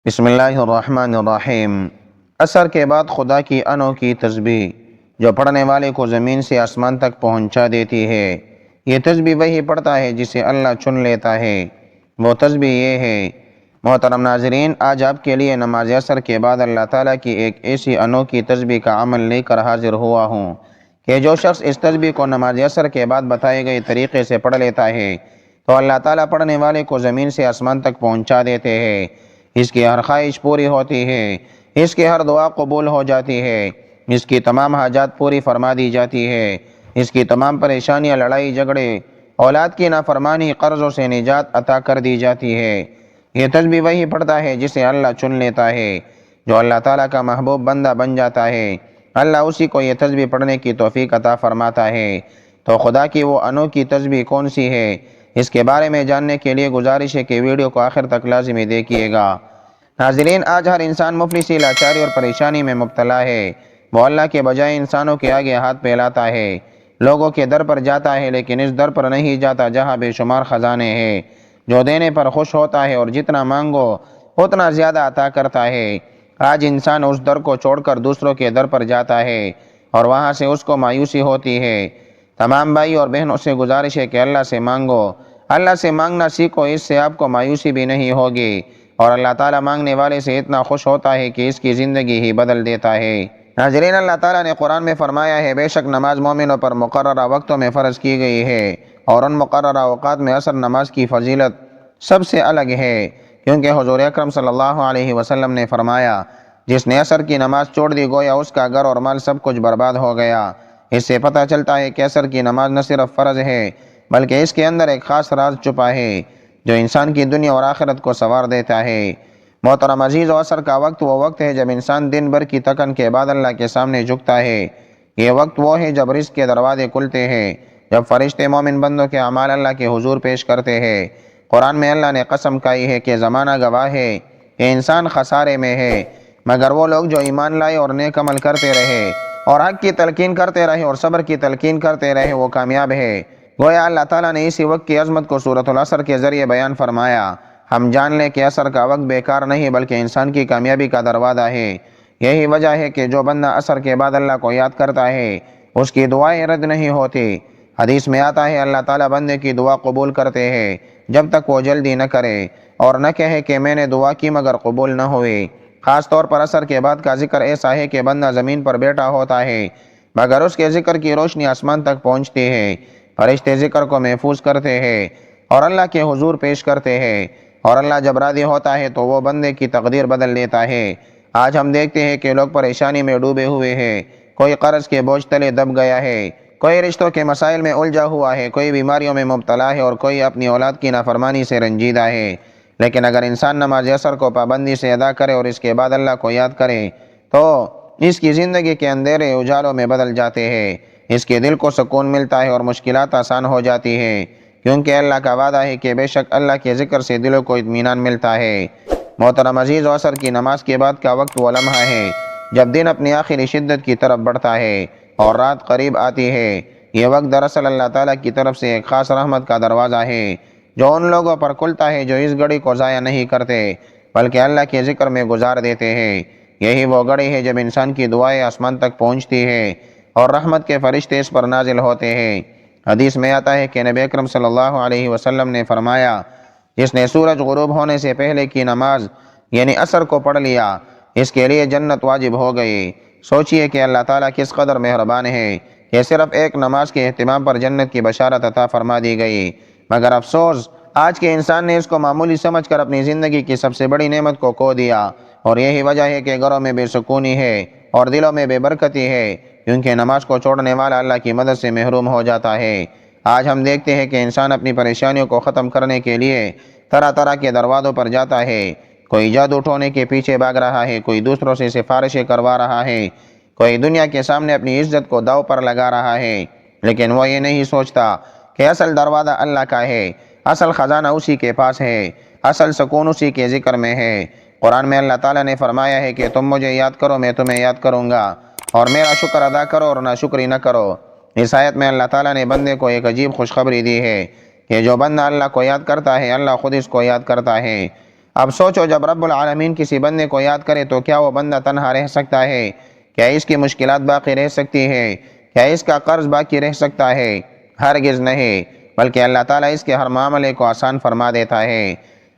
بسم اللہ الرحمن الرحیم۔ عصر کے بعد خدا کی انوکھی تسبیح جو پڑھنے والے کو زمین سے آسمان تک پہنچا دیتی ہے۔ یہ تسبیح وہی پڑھتا ہے جسے اللہ چن لیتا ہے۔ وہ تسبیح یہ ہے۔ محترم ناظرین، آج آپ کے لیے نماز عصر کے بعد اللہ تعالیٰ کی ایک ایسی انوکھی تسبیح کا عمل لے کر حاضر ہوا ہوں کہ جو شخص اس تسبیح کو نماز عصر کے بعد بتائے گئے طریقے سے پڑھ لیتا ہے تو اللہ تعالیٰ پڑھنے والے کو زمین سے آسمان تک پہنچا دیتے ہیں۔ اس کی ہر خواہش پوری ہوتی ہے، اس کی ہر دعا قبول ہو جاتی ہے، اس کی تمام حاجات پوری فرما دی جاتی ہے، اس کی تمام پریشانیاں، لڑائی جھگڑے، اولاد کی نافرمانی، قرضوں سے نجات عطا کر دی جاتی ہے۔ یہ تسبیح وہی پڑھتا ہے جسے اللہ چن لیتا ہے، جو اللہ تعالیٰ کا محبوب بندہ بن جاتا ہے۔ اللہ اسی کو یہ تسبیح پڑھنے کی توفیق عطا فرماتا ہے۔ تو خدا کی وہ انوکھی تسبیح کون سی ہے، اس کے بارے میں جاننے کے لیے گزارش ہے کہ ویڈیو کو آخر تک لازمی دیکھیے گا۔ ناظرین، آج ہر انسان مفلسی، لاچاری اور پریشانی میں مبتلا ہے۔ وہ اللہ کے بجائے انسانوں کے آگے ہاتھ پھیلاتا ہے، لوگوں کے در پر جاتا ہے، لیکن اس در پر نہیں جاتا جہاں بے شمار خزانے ہیں، جو دینے پر خوش ہوتا ہے اور جتنا مانگو اتنا زیادہ عطا کرتا ہے۔ آج انسان اس در کو چھوڑ کر دوسروں کے در پر جاتا ہے اور وہاں سے اس کو مایوسی ہوتی ہے۔ تمام بھائی اور بہنوں سے گزارش ہے کہ اللہ سے مانگو، اللہ سے مانگنا سیکھو، اس سے آپ کو مایوسی بھی نہیں ہوگی، اور اللہ تعالیٰ مانگنے والے سے اتنا خوش ہوتا ہے کہ اس کی زندگی ہی بدل دیتا ہے۔ ناظرین، اللہ تعالیٰ نے قرآن میں فرمایا ہے، بے شک نماز مومنوں پر مقررہ وقتوں میں فرض کی گئی ہے، اور ان مقررہ اوقات میں عصر نماز کی فضیلت سب سے الگ ہے، کیونکہ حضور اکرم صلی اللہ علیہ وسلم نے فرمایا، جس نے عصر کی نماز چھوڑ دی گویا اس کا گھر اور مال سب کچھ برباد ہو گیا۔ اس سے پتہ چلتا ہے کہ عصر کی نماز نہ صرف فرض ہے بلکہ اس کے اندر ایک خاص راز چھپا ہے جو انسان کی دنیا اور آخرت کو سنوار دیتا ہے۔ محترم عزیز، عصر کا وقت وہ وقت ہے جب انسان دن بھر کی تھکن کے بعد اللہ کے سامنے جھکتا ہے۔ یہ وقت وہ ہے جب رزق کے دروازے کھلتے ہیں، جب فرشتے مومن بندوں کے اعمال اللہ کے حضور پیش کرتے ہیں۔ قرآن میں اللہ نے قسم کھائی ہے کہ زمانہ گواہ ہے کہ انسان خسارے میں ہے، مگر وہ لوگ جو ایمان لائے اور نیک عمل کرتے رہے اور حق کی تلقین کرتے رہے اور صبر کی تلقین کرتے رہے، وہ کامیاب ہے۔ گویا اللہ تعالیٰ نے اسی وقت کی عظمت کو سورۃ العصر کے ذریعے بیان فرمایا۔ ہم جان لیں کہ عصر کا وقت بیکار نہیں بلکہ انسان کی کامیابی کا دروازہ ہے۔ یہی وجہ ہے کہ جو بندہ عصر کے بعد اللہ کو یاد کرتا ہے اس کی دعائیں رد نہیں ہوتی۔ حدیث میں آتا ہے، اللہ تعالیٰ بندے کی دعا قبول کرتے ہیں جب تک وہ جلدی نہ کرے اور نہ کہے کہ میں نے دعا کی مگر قبول نہ ہوئی۔ خاص طور پر عصر کے بعد کا ذکر ایسا ہے کہ بندہ زمین پر بیٹھا ہوتا ہے مگر اس کے ذکر کی روشنی آسمان تک پہنچتی ہے، فرشتے ذکر کو محفوظ کرتے ہیں اور اللہ کے حضور پیش کرتے ہیں، اور اللہ جب راضی ہوتا ہے تو وہ بندے کی تقدیر بدل دیتا ہے۔ آج ہم دیکھتے ہیں کہ لوگ پریشانی میں ڈوبے ہوئے ہیں، کوئی قرض کے بوجھ تلے دب گیا ہے، کوئی رشتوں کے مسائل میں الجھا ہوا ہے، کوئی بیماریوں میں مبتلا ہے اور کوئی اپنی اولاد کی نافرمانی سے رنجیدہ ہے۔ لیکن اگر انسان نماز عصر کو پابندی سے ادا کرے اور اس کے بعد اللہ کو یاد کرے تو اس کی زندگی کے اندھیرے اجالوں میں بدل جاتے ہیں، اس کے دل کو سکون ملتا ہے اور مشکلات آسان ہو جاتی ہیں، کیونکہ اللہ کا وعدہ ہے کہ بے شک اللہ کے ذکر سے دلوں کو اطمینان ملتا ہے۔ محترم عزیز، عصر کی نماز کے بعد کا وقت وہ لمحہ ہے جب دن اپنی آخری شدت کی طرف بڑھتا ہے اور رات قریب آتی ہے۔ یہ وقت دراصل اللہ تعالیٰ کی طرف سے ایک خاص رحمت کا دروازہ ہے جو ان لوگوں پر کھلتا ہے جو اس گھڑی کو ضائع نہیں کرتے بلکہ اللہ کے ذکر میں گزار دیتے ہیں۔ یہی وہ گھڑی ہے جب انسان کی دعائیں آسمان تک پہنچتی ہے اور رحمت کے فرشتے اس پر نازل ہوتے ہیں۔ حدیث میں آتا ہے کہ نبی اکرم صلی اللہ علیہ وسلم نے فرمایا، جس نے سورج غروب ہونے سے پہلے کی نماز یعنی عصر کو پڑھ لیا اس کے لیے جنت واجب ہو گئی۔ سوچئے کہ اللہ تعالیٰ کس قدر مہربان ہے کہ صرف ایک نماز کے اہتمام پر جنت کی بشارت عطا فرما دی گئی، مگر افسوس آج کے انسان نے اس کو معمولی سمجھ کر اپنی زندگی کی سب سے بڑی نعمت کو کھو دیا، اور یہی وجہ ہے کہ گھروں میں بے سکونی ہے اور دلوں میں بے برکتی ہے، کیونکہ نماز کو چھوڑنے والا اللہ کی مدد سے محروم ہو جاتا ہے۔ آج ہم دیکھتے ہیں کہ انسان اپنی پریشانیوں کو ختم کرنے کے لیے طرح طرح کے دروازوں پر جاتا ہے، کوئی جادو ٹونے کے پیچھے بھاگ رہا ہے، کوئی دوسروں سے سفارشیں کروا رہا ہے، کوئی دنیا کے سامنے اپنی عزت کو داؤ پر لگا رہا ہے، لیکن وہ یہ نہیں سوچتا کہ اصل دروازہ اللہ کا ہے، اصل خزانہ اسی کے پاس ہے، اصل سکون اسی کے ذکر میں ہے۔ قرآن میں اللہ تعالیٰ نے فرمایا ہے کہ تم مجھے یاد کرو میں تمہیں یاد کروں گا، اور میرا شکر ادا کرو اور ناشکری نہ کرو۔ اس آیت میں اللہ تعالیٰ نے بندے کو ایک عجیب خوشخبری دی ہے کہ جو بندہ اللہ کو یاد کرتا ہے اللہ خود اس کو یاد کرتا ہے۔ اب سوچو جب رب العالمین کسی بندے کو یاد کرے تو کیا وہ بندہ تنہا رہ سکتا ہے؟ کیا اس کی مشکلات باقی رہ سکتی ہے؟ کیا اس کا قرض باقی رہ سکتا ہے؟ ہرگز نہیں، بلکہ اللہ تعالیٰ اس کے ہر معاملے کو آسان فرما دیتا ہے۔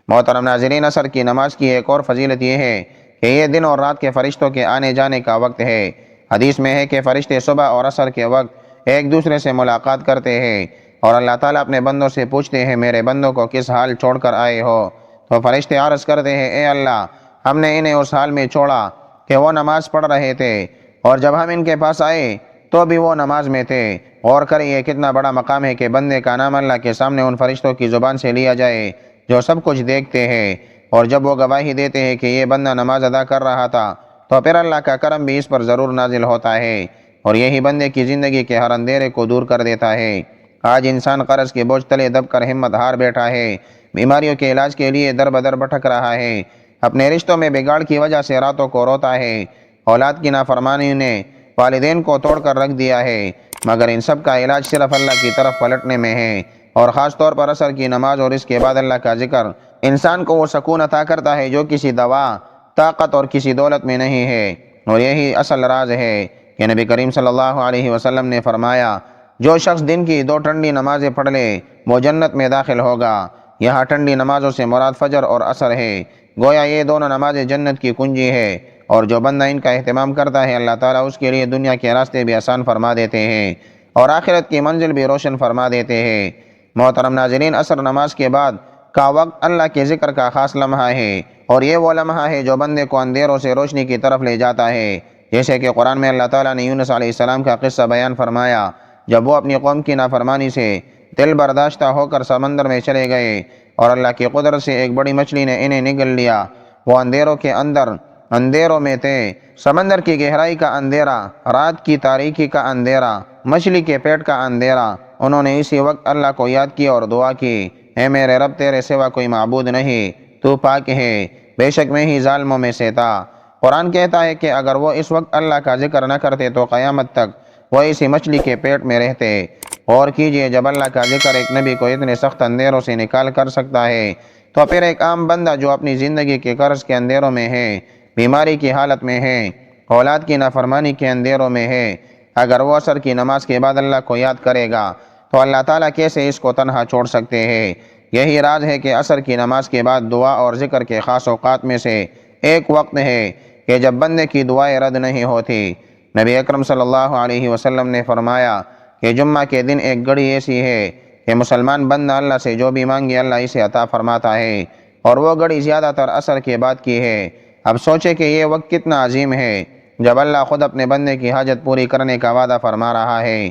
محترم ناظرین، عصر کی نماز کی ایک اور فضیلت یہ ہے کہ یہ دن اور رات کے فرشتوں کے آنے جانے کا وقت ہے۔ حدیث میں ہے کہ فرشتے صبح اور عصر کے وقت ایک دوسرے سے ملاقات کرتے ہیں اور اللہ تعالیٰ اپنے بندوں سے پوچھتے ہیں میرے بندوں کو کس حال چھوڑ کر آئے ہو؟ تو فرشتے عرض کرتے ہیں اے اللہ، ہم نے انہیں اس حال میں چھوڑا کہ وہ نماز پڑھ رہے تھے، اور جب ہم ان کے پاس آئے تو بھی وہ نماز میں تھے۔ غور کریں یہ کتنا بڑا مقام ہے کہ بندے کا نام اللہ کے سامنے ان فرشتوں کی زبان سے لیا جائے جو سب کچھ دیکھتے ہیں، اور جب وہ گواہی دیتے ہیں کہ یہ بندہ نماز ادا کر رہا تھا تو پھر اللہ کا کرم بھی اس پر ضرور نازل ہوتا ہے، اور یہی بندے کی زندگی کے ہر اندھیرے کو دور کر دیتا ہے۔ آج انسان قرض کے بوجھ تلے دب کر ہمت ہار بیٹھا ہے، بیماریوں کے علاج کے لیے در بدر بھٹک رہا ہے، اپنے رشتوں میں بگاڑ کی وجہ سے راتوں کو روتا ہے، اولاد کی نافرمانی نے والدین کو توڑ کر رکھ دیا ہے، مگر ان سب کا علاج صرف اللہ کی طرف پلٹنے میں ہے، اور خاص طور پر عصر کی نماز اور اس کے بعد اللہ کا ذکر انسان کو وہ سکون عطا کرتا ہے جو کسی دوا، طاقت اور کسی دولت میں نہیں ہے۔ اور یہی اصل راز ہے کہ نبی کریم صلی اللہ علیہ وسلم نے فرمایا جو شخص دن کی 2 ٹھنڈی نمازیں پڑھ لے وہ جنت میں داخل ہوگا۔ یہاں ٹھنڈی نمازوں سے مراد فجر اور عصر ہے، گویا یہ دونوں نمازیں جنت کی کنجی ہے، اور جو بندہ ان کا اہتمام کرتا ہے اللہ تعالیٰ اس کے لیے دنیا کے راستے بھی آسان فرما دیتے ہیں اور آخرت کی منزل بھی روشن فرما دیتے ہیں۔ محترم ناظرین، عصر نماز کے بعد کا وقت اللہ کے ذکر کا خاص لمحہ ہے، اور یہ وہ لمحہ ہے جو بندے کو اندھیروں سے روشنی کی طرف لے جاتا ہے، جیسے کہ قرآن میں اللہ تعالیٰ نے یونس علیہ السلام کا قصہ بیان فرمایا جب وہ اپنی قوم کی نافرمانی سے دل برداشتہ ہو کر سمندر میں چلے گئے اور اللہ کی قدرت سے ایک بڑی مچھلی نے انہیں نگل لیا۔ وہ اندھیروں کے اندر اندھیروں میں تھے، سمندر کی گہرائی کا اندھیرا، رات کی تاریکی کا اندھیرا، مچھلی کے پیٹ کا اندھیرا۔ انہوں نے اسی وقت اللہ کو یاد کیا اور دعا کی، اے میرے رب، تیرے سوا کوئی معبود نہیں، تو پاک ہے، بے شک میں ہی ظالموں میں سے تھا۔ قرآن کہتا ہے کہ اگر وہ اس وقت اللہ کا ذکر نہ کرتے تو قیامت تک وہ اسی مچھلی کے پیٹ میں رہتے۔ غور کیجئے، جب اللہ کا ذکر ایک نبی کو اتنے سخت اندھیروں سے نکال کر سکتا ہے تو پھر ایک عام بندہ جو اپنی زندگی کے قرض کے اندھیروں میں ہے، بیماری کی حالت میں ہے، اولاد کی نافرمانی کے اندھیروں میں ہے، اگر وہ عصر کی نماز کے بعد اللہ کو یاد کرے گا تو اللہ تعالیٰ کیسے اس کو تنہا چھوڑ سکتے ہیں۔ یہی راز ہے کہ عصر کی نماز کے بعد دعا اور ذکر کے خاص اوقات میں سے ایک وقت ہے کہ جب بندے کی دعائیں رد نہیں ہوتی۔ نبی اکرم صلی اللہ علیہ وسلم نے فرمایا کہ جمعہ کے دن ایک گھڑی ایسی ہے کہ مسلمان بندہ اللہ سے جو بھی مانگے اللہ اسے عطا فرماتا ہے، اور وہ گھڑی زیادہ تر عصر کے بعد کی ہے۔ اب سوچے کہ یہ وقت کتنا عظیم ہے جب اللہ خود اپنے بندے کی حاجت پوری کرنے کا وعدہ فرما رہا ہے۔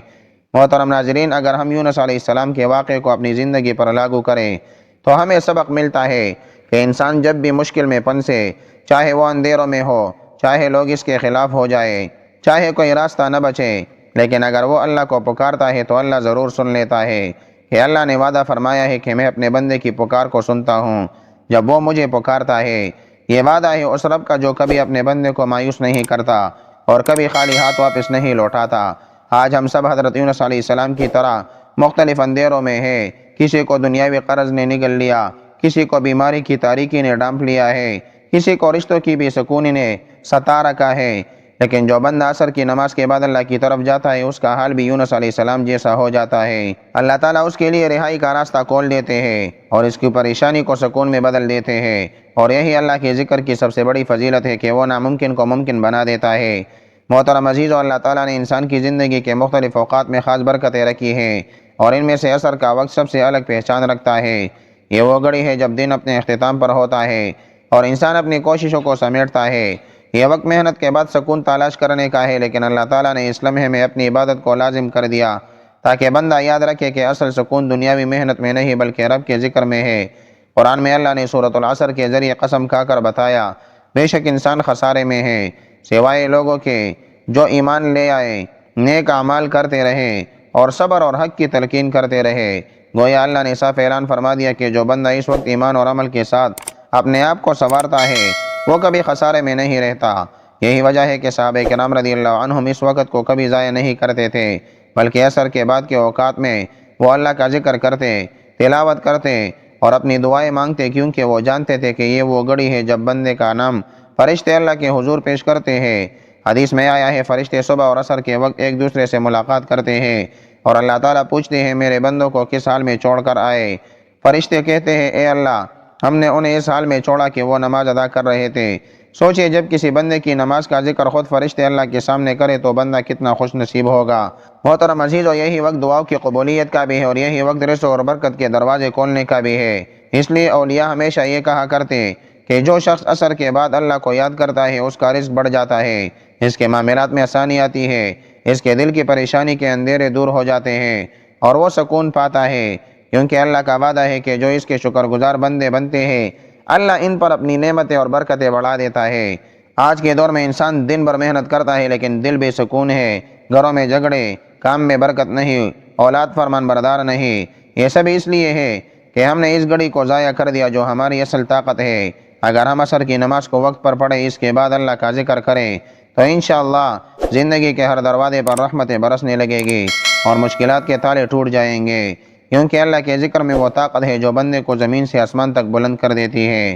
محترم ناظرین، اگر ہم یونس علیہ السلام کے واقعے کو اپنی زندگی پر لاگو کریں تو ہمیں سبق ملتا ہے کہ انسان جب بھی مشکل میں پھنسے، چاہے وہ اندھیروں میں ہو، چاہے لوگ اس کے خلاف ہو جائے، چاہے کوئی راستہ نہ بچے، لیکن اگر وہ اللہ کو پکارتا ہے تو اللہ ضرور سن لیتا ہے، کہ اللہ نے وعدہ فرمایا ہے کہ میں اپنے بندے کی پکار کو سنتا ہوں جب وہ مجھے پکارتا ہے۔ یہ وعدہ ہے اس رب کا جو کبھی اپنے بندے کو مایوس نہیں کرتا اور کبھی خالی ہاتھ واپس نہیں لوٹاتا۔ آج ہم سب حضرت یونس علیہ السلام کی طرح مختلف اندھیروں میں ہیں، کسی کو دنیاوی قرض نے نگل لیا، کسی کو بیماری کی تاریکی نے ڈانپ لیا ہے، کسی کو رشتوں کی بے سکونی نے ستا رکھا ہے، لیکن جو بندہ عصر کی نماز کے بعد اللہ کی طرف جاتا ہے اس کا حال بھی یونس علیہ السلام جیسا ہو جاتا ہے۔ اللہ تعالیٰ اس کے لیے رہائی کا راستہ کھول دیتے ہیں اور اس کی پریشانی کو سکون میں بدل دیتے ہیں، اور یہی اللہ کے ذکر کی سب سے بڑی فضیلت ہے کہ وہ ناممکن کو ممکن بنا دیتا ہے۔ محترم عزیزو، اللہ تعالیٰ نے انسان کی زندگی کے مختلف اوقات میں خاص برکتیں رکھی ہیں، اور ان میں سے عصر کا وقت سب سے الگ پہچان رکھتا ہے۔ یہ وہ گھڑی ہے جب دن اپنے اختتام پر ہوتا ہے اور انسان اپنی کوششوں کو سمیٹتا ہے۔ یہ وقت محنت کے بعد سکون تلاش کرنے کا ہے، لیکن اللہ تعالیٰ نے اس لمحے میں اپنی عبادت کو لازم کر دیا تاکہ بندہ یاد رکھے کہ اصل سکون دنیاوی محنت میں نہیں بلکہ رب کے ذکر میں ہے۔ قرآن میں اللہ نے سورۃ العصر کے ذریعے قسم کھا کر بتایا، بے شک انسان خسارے میں ہے سوائے لوگوں کے جو ایمان لے آئے، نیک اعمال کرتے رہے اور صبر اور حق کی تلقین کرتے رہے۔ گویا اللہ نے صاف اعلان فرما دیا کہ جو بندہ اس وقت ایمان اور عمل کے ساتھ اپنے آپ کو سنوارتا ہے وہ کبھی خسارے میں نہیں رہتا۔ یہی وجہ ہے کہ صحابہ کرام رضی اللہ عنہم اس وقت کو کبھی ضائع نہیں کرتے تھے، بلکہ عصر کے بعد کے اوقات میں وہ اللہ کا ذکر کرتے، تلاوت کرتے اور اپنی دعائیں مانگتے، کیونکہ وہ جانتے تھے کہ یہ وہ گھڑی ہے جب بندے کا نام فرشتے اللہ کے حضور پیش کرتے ہیں۔ حدیث میں آیا ہے فرشتے صبح اور عصر کے وقت ایک دوسرے سے ملاقات کرتے ہیں اور اللہ تعالیٰ پوچھتے ہیں میرے بندوں کو کس حال میں چھوڑ کر آئے؟ فرشتے کہتے ہیں اے اللہ، ہم نے انہیں اس حال میں چھوڑا کہ وہ نماز ادا کر رہے تھے۔ سوچئے جب کسی بندے کی نماز کا ذکر خود فرشتے اللہ کے سامنے کرے تو بندہ کتنا خوش نصیب ہوگا۔ محترم عزیزو، یہی وقت دعاؤں کی قبولیت کا بھی ہے اور یہی وقت رزق اور برکت کے دروازے کھولنے کا بھی ہے۔ اس لیے اولیاء ہمیشہ یہ کہا کرتے کہ جو شخص عصر کے بعد اللہ کو یاد کرتا ہے اس کا رزق بڑھ جاتا ہے، اس کے معاملات میں آسانی آتی ہے، اس کے دل کی پریشانی کے اندھیرے دور ہو جاتے ہیں اور وہ سکون پاتا ہے، کیونکہ اللہ کا وعدہ ہے کہ جو اس کے شکر گزار بندے بنتے ہیں اللہ ان پر اپنی نعمتیں اور برکتیں بڑھا دیتا ہے۔ آج کے دور میں انسان دن بھر محنت کرتا ہے لیکن دل بے سکون ہے، گھروں میں جھگڑے، کام میں برکت نہیں، اولاد فرمان بردار نہیں۔ یہ سب اس لیے ہے کہ ہم نے اس گھڑی کو ضائع کر دیا جو ہماری اصل طاقت ہے۔ اگر ہم عصر کی نماز کو وقت پر پڑھیں، اس کے بعد اللہ کا ذکر کریں تو انشاءاللہ زندگی کے ہر دروازے پر رحمتیں برسنے لگے گی اور مشکلات کے تالے ٹوٹ جائیں گے، کیونکہ اللہ کے ذکر میں وہ طاقت ہے جو بندے کو زمین سے آسمان تک بلند کر دیتی ہے۔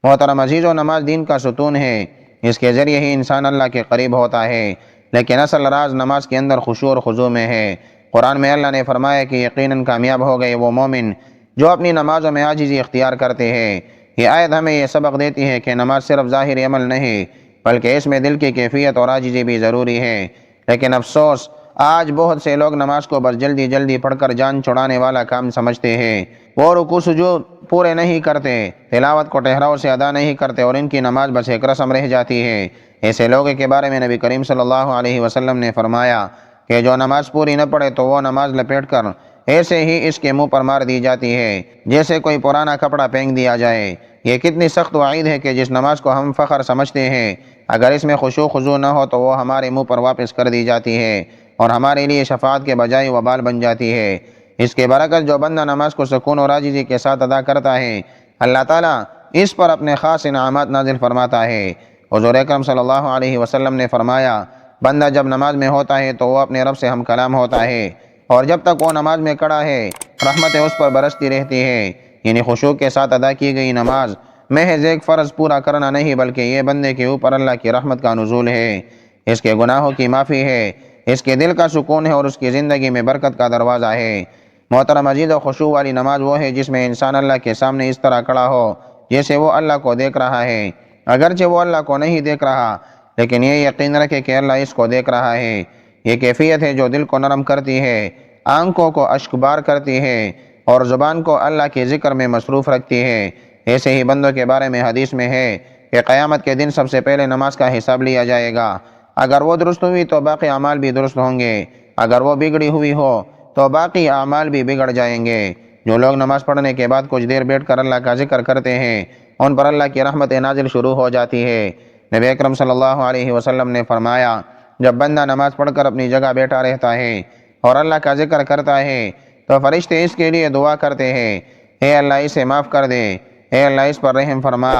محترم عزیزو، نماز دین کا ستون ہے، اس کے ذریعے ہی انسان اللہ کے قریب ہوتا ہے، لیکن اصل راز نماز کے اندر خشوع اور خضوع میں ہے۔ قرآن میں اللہ نے فرمایا کہ یقیناً کامیاب ہو گئے وہ مومن جو اپنی نمازوں میں عاجزی اختیار کرتے ہیں۔ یہ آیت ہمیں یہ سبق دیتی ہے کہ نماز صرف ظاہری عمل نہیں بلکہ اس میں دل کی کیفیت اور عاجزی بھی ضروری ہے۔ لیکن افسوس، آج بہت سے لوگ نماز کو بس جلدی جلدی پڑھ کر جان چھڑانے والا کام سمجھتے ہیں۔ وہ رکوع سجود پورے نہیں کرتے، تلاوت کو ٹھہراؤ سے ادا نہیں کرتے اور ان کی نماز بس ایک رسم رہ جاتی ہے۔ ایسے لوگوں کے بارے میں نبی کریم صلی اللہ علیہ وسلم نے فرمایا کہ جو نماز پوری نہ پڑھے تو وہ نماز لپیٹ کر ایسے ہی اس کے منہ پر مار دی جاتی ہے جیسے کوئی پرانا کپڑا پھینک دیا جائے۔ یہ کتنی سخت وعید ہے کہ جس نماز کو ہم فخر سمجھتے ہیں، اگر اس میں خشوع خضوع نہ ہو تو وہ ہمارے منہ پر واپس کر دی جاتی ہے اور ہمارے لیے شفاعت کے بجائے وبال بن جاتی ہے۔ اس کے برعکس جو بندہ نماز کو سکون اور عاجزی کے ساتھ ادا کرتا ہے، اللہ تعالیٰ اس پر اپنے خاص انعامات نازل فرماتا ہے۔ حضور اکرم صلی اللہ علیہ وسلم نے فرمایا، بندہ جب نماز میں ہوتا ہے تو وہ اپنے رب سے ہم کلام ہوتا ہے اور جب تک وہ نماز میں کھڑا ہے رحمتیں اس پر برستی رہتی ہے۔ یعنی خشوع کے ساتھ ادا کی گئی نماز محض ایک فرض پورا کرنا نہیں بلکہ یہ بندے کے اوپر اللہ کی رحمت کا نزول ہے، اس کے گناہوں کی معافی ہے، اس کے دل کا سکون ہے اور اس کی زندگی میں برکت کا دروازہ ہے۔ محترم عزیزو، خشوع والی نماز وہ ہے جس میں انسان اللہ کے سامنے اس طرح کھڑا ہو جیسے وہ اللہ کو دیکھ رہا ہے، اگرچہ وہ اللہ کو نہیں دیکھ رہا لیکن یہ یقین رکھے کہ اللہ اس کو دیکھ رہا ہے۔ یہ کیفیت ہے جو دل کو نرم کرتی ہے، آنکھوں کو اشکبار کرتی ہے اور زبان کو اللہ کے ذکر میں مصروف رکھتی ہے۔ ایسے ہی بندوں کے بارے میں حدیث میں ہے کہ قیامت کے دن سب سے پہلے نماز کا حساب لیا جائے گا۔ اگر وہ درست ہوئی تو باقی اعمال بھی درست ہوں گے، اگر وہ بگڑی ہوئی ہو تو باقی اعمال بھی بگڑ جائیں گے۔ جو لوگ نماز پڑھنے کے بعد کچھ دیر بیٹھ کر اللہ کا ذکر کرتے ہیں ان پر اللہ کی رحمت نازل شروع ہو جاتی ہے۔ نبی اکرم صلی اللہ علیہ وسلم نے فرمایا، جب بندہ نماز پڑھ کر اپنی جگہ بیٹھا رہتا ہے اور اللہ کا ذکر کرتا ہے تو فرشتے اس کے لیے دعا کرتے ہیں، اے اللہ اسے معاف کر دے، اے اللہ اس پر رحم فرما۔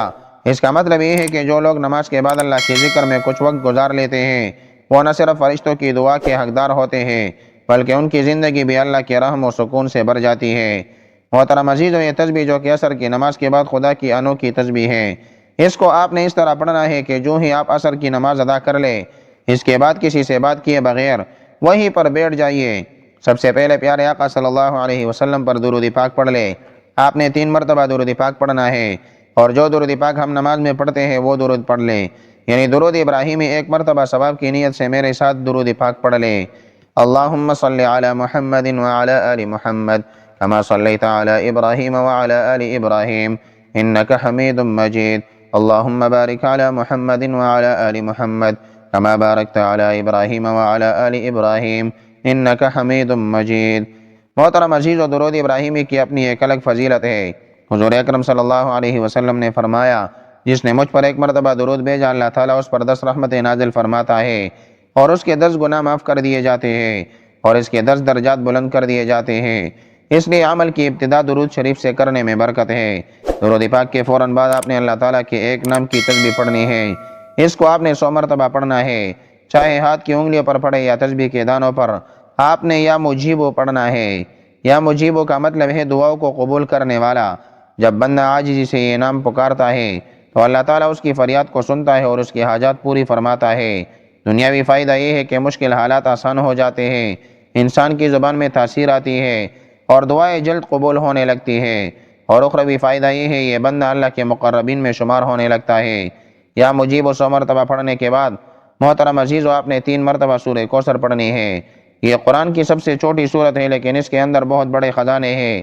اس کا مطلب یہ ہے کہ جو لوگ نماز کے بعد اللہ کے ذکر میں کچھ وقت گزار لیتے ہیں وہ نہ صرف فرشتوں کی دعا کے حقدار ہوتے ہیں بلکہ ان کی زندگی بھی اللہ کے رحم و سکون سے بھر جاتی ہے۔ محترم عزیزو، یہ تسبیح جو کہ عصر کی نماز کے بعد خدا کی انوکھی تسبیح ہے، اس کو آپ نے اس طرح پڑھنا ہے کہ جو ہی آپ عصر کی نماز ادا کر لیں اس کے بعد کسی سے بات کیے بغیر وہیں پر بیٹھ جائیے۔ سب سے پہلے پیارے آقا صلی اللہ علیہ وسلم پر درود پاک پڑھ لے۔ آپ نے 3 مرتبہ درود پاک پڑھنا ہے اور جو درود پاک ہم نماز میں پڑھتے ہیں وہ درود پڑھ لیں، یعنی درود ابراہیمی 1 مرتبہ ثواب کی نیت سے میرے ساتھ درود پاک پڑھ لیں۔ اللہم صلی علی محمد وعلی آل محمد کما صلیت علی ابراہیم وعلی آل ابراہیم انک حمید مجید۔ اللہم بارک علی محمد وعلی آل محمد کما بارکت علی ابراہیم وعلی آل ابراہیم انک حمید مجید۔ محترم عزیزو، درود ابراہیمی کی اپنی ایک الگ فضیلت ہے۔ حضور اکرم صلی اللہ علیہ وسلم نے فرمایا، جس نے مجھ پر 1 مرتبہ درود بھیجا اللہ تعالیٰ اس پر 10 رحمتیں نازل فرماتا ہے اور اس کے 10 گناہ معاف کر دیے جاتے ہیں اور اس کے 10 درجات بلند کر دیے جاتے ہیں۔ اس لیے عمل کی ابتدا درود شریف سے کرنے میں برکت ہے۔ درود پاک کے فوراً بعد آپ نے اللہ تعالیٰ کے ایک نام کی تسبیح پڑھنی ہے۔ اس کو آپ نے 100 مرتبہ پڑھنا ہے، چاہے ہاتھ کی انگلیوں پر پڑھے یا تسبیح کے دانوں پر۔ آپ نے یا مجیبو پڑھنا ہے۔ یا مجیبو کا مطلب ہے دعاؤں کو قبول کرنے والا۔ جب بندہ عاجزی سے یہ نام پکارتا ہے تو اللہ تعالیٰ اس کی فریاد کو سنتا ہے اور اس کی حاجات پوری فرماتا ہے۔ دنیاوی فائدہ یہ ہے کہ مشکل حالات آسان ہو جاتے ہیں، انسان کی زبان میں تاثیر آتی ہے اور دعائیں جلد قبول ہونے لگتی ہے۔ اور اخروی فائدہ یہ ہے یہ بندہ اللہ کے مقربین میں شمار ہونے لگتا ہے۔ یا مجیب و 100 مرتبہ پڑھنے کے بعد محترم عزیزو آپ نے 3 مرتبہ سورہ کوثر پڑھنی ہے۔ یہ قرآن کی سب سے چھوٹی سورت ہے لیکن اس کے اندر بہت بڑے خزانے ہیں۔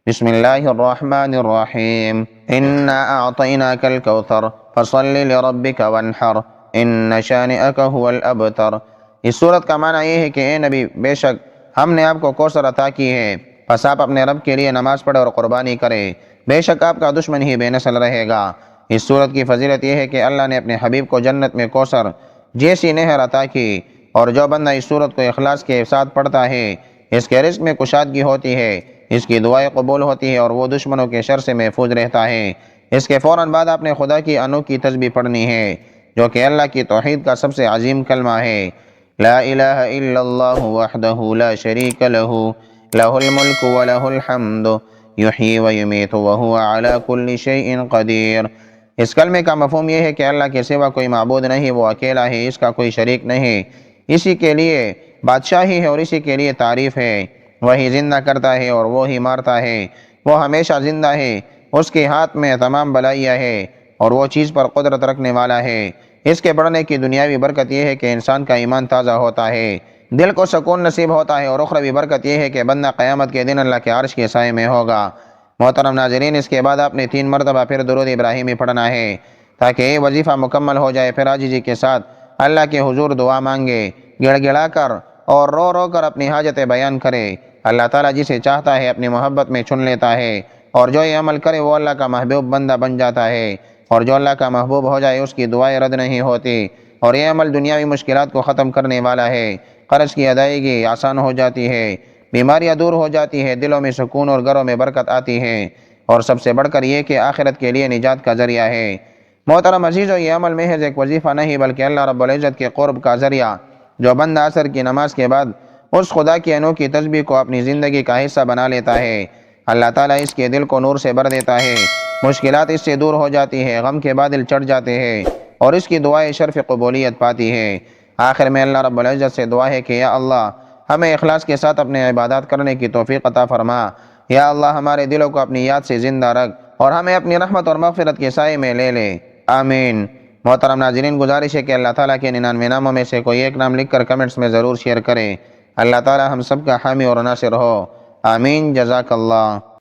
بسم اللہ الرحمن الرحیم انا اعطیناک الکوثر فصل لربک وانحر ان شانئک هو الابتر۔ اس سورت کا معنی یہ ہے کہ اے نبی، بے شک ہم نے آپ کو کوثر عطا کی ہے، پس آپ اپنے رب کے لیے نماز پڑھیں اور قربانی کریں، بے شک آپ کا دشمن ہی بے نسل رہے گا۔ اس سورت کی فضیلت یہ ہے کہ اللہ نے اپنے حبیب کو جنت میں کوثر جیسی نہر عطا کی، اور جو بندہ اس سورت کو اخلاص کے ساتھ پڑھتا ہے اس کے رزق میں کشادگی ہوتی ہے، اس کی دعائیں قبول ہوتی ہے اور وہ دشمنوں کے شر سے محفوظ رہتا ہے۔ اس کے فوراً بعد آپ نے خدا کی انوکھی تسبیح پڑھنی ہے جو کہ اللہ کی توحید کا سب سے عظیم کلمہ ہے۔ لا الہ الا اللہ وحدہ لا شریک لہ لہ الملک ولہ الحمد یحیی ویمیت وہو علی کل شیء قدیر۔ اس کلمے کا مفہوم یہ ہے کہ اللہ کے سوا کوئی معبود نہیں، وہ اکیلا ہے، اس کا کوئی شریک نہیں، اسی کے لیے بادشاہی ہے اور اسی کے لیے تعریف ہے۔ وہی زندہ کرتا ہے اور وہی مارتا ہے، وہ ہمیشہ زندہ ہے، اس کے ہاتھ میں تمام بلائیاں ہے اور وہ چیز پر قدرت رکھنے والا ہے۔ اس کے پڑھنے کی دنیاوی برکت یہ ہے کہ انسان کا ایمان تازہ ہوتا ہے، دل کو سکون نصیب ہوتا ہے، اور اخروی برکت یہ ہے کہ بندہ قیامت کے دن اللہ کے عرش کے سائے میں ہوگا۔ محترم ناظرین، اس کے بعد آپ نے 3 مرتبہ پھر درود ابراہیمی پڑھنا ہے تاکہ یہ وظیفہ مکمل ہو جائے۔ پھر عاجزی کے ساتھ اللہ کے حضور دعا مانگے، گڑ گڑا کر اور رو رو کر اپنی حاجتیں بیان کرے۔ اللہ تعالیٰ جسے چاہتا ہے اپنی محبت میں چن لیتا ہے، اور جو یہ عمل کرے وہ اللہ کا محبوب بندہ بن جاتا ہے، اور جو اللہ کا محبوب ہو جائے اس کی دعائیں رد نہیں ہوتی، اور یہ عمل دنیاوی مشکلات کو ختم کرنے والا ہے۔ قرض کی ادائیگی آسان ہو جاتی ہے، بیماریاں دور ہو جاتی ہے، دلوں میں سکون اور گھروں میں برکت آتی ہے، اور سب سے بڑھ کر یہ کہ آخرت کے لیے نجات کا ذریعہ ہے۔ محترم عزیزو، یہ عمل محض ایک وظیفہ نہیں بلکہ اللہ رب العزت کے قرب کا ذریعہ، جو بندہ عصر کی نماز کے بعد اس خدا کی انوکھی تسبیح کو اپنی زندگی کا حصہ بنا لیتا ہے، اللہ تعالیٰ اس کے دل کو نور سے بھر دیتا ہے، مشکلات اس سے دور ہو جاتی ہے، غم کے بادل چڑھ جاتے ہیں، اور اس کی دعائیں شرف قبولیت پاتی ہے۔ آخر میں اللہ رب العزت سے دعا ہے کہ یا اللہ، ہمیں اخلاص کے ساتھ اپنے عبادات کرنے کی توفیق عطا فرما۔ یا اللہ، ہمارے دلوں کو اپنی یاد سے زندہ رکھ اور ہمیں اپنی رحمت اور مغفرت کے سائے میں لے لے، آمین۔ محترم ناظرین، گزارش ہے کہ اللہ تعالیٰ کے 99 ناموں میں سے کوئی ایک نام لکھ کر کمنٹس میں ضرور شیئر کریں۔ اللہ تعالیٰ ہم سب کا حامی اور ناصر ہو، آمین۔ جزاک اللہ۔